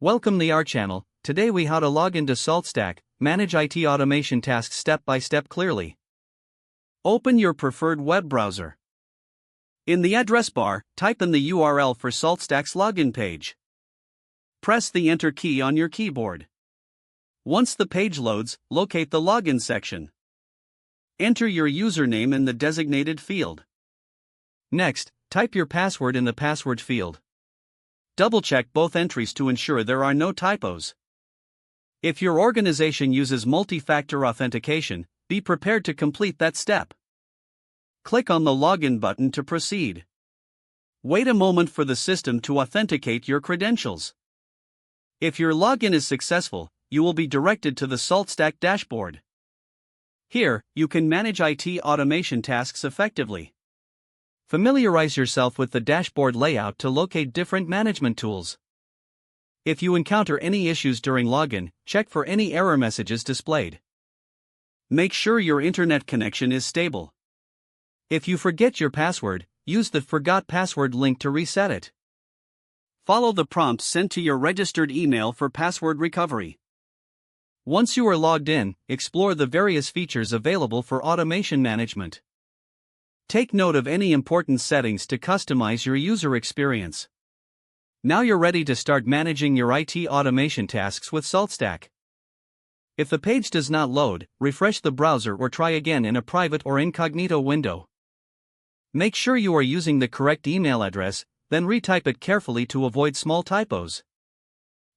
Welcome to our channel. Today we how to log into SaltStack, manage IT automation tasks step by step clearly. Open your preferred web browser. In the address bar, type in the URL for SaltStack's login page. Press the Enter key on your keyboard. Once the page loads, locate the login section. Enter your username in the designated field. Next, type your password in the password field. Double-check both entries to ensure there are no typos. If your organization uses multi-factor authentication, be prepared to complete that step. Click on the Login button to proceed. Wait a moment for the system to authenticate your credentials. If your login is successful, you will be directed to the SaltStack dashboard. Here, you can manage IT automation tasks effectively. Familiarize yourself with the dashboard layout to locate different management tools. If you encounter any issues during login, check for any error messages displayed. Make sure your internet connection is stable. If you forget your password, use the Forgot Password link to reset it. Follow the prompts sent to your registered email for password recovery. Once you are logged in, explore the various features available for automation management. Take note of any important settings to customize your user experience. Now you're ready to start managing your IT automation tasks with SaltStack. If the page does not load, refresh the browser or try again in a private or incognito window. Make sure you are using the correct email address, then retype it carefully to avoid small typos.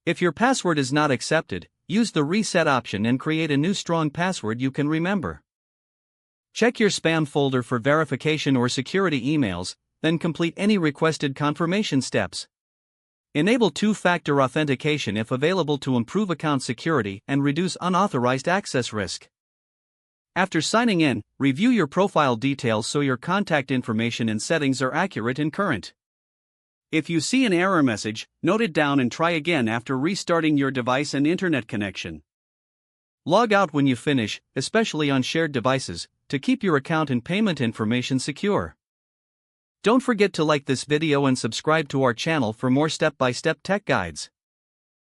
If your password is not accepted, use the reset option and create a new strong password you can remember. Check your spam folder for verification or security emails, then complete any requested confirmation steps. Enable two-factor authentication if available to improve account security and reduce unauthorized access risk. After signing in, review your profile details so your contact information and settings are accurate and current. If you see an error message, note it down and try again after restarting your device and internet connection. Log out when you finish, especially on shared devices, to keep your account and payment information secure. Don't forget to like this video and subscribe to our channel for more step-by-step tech guides.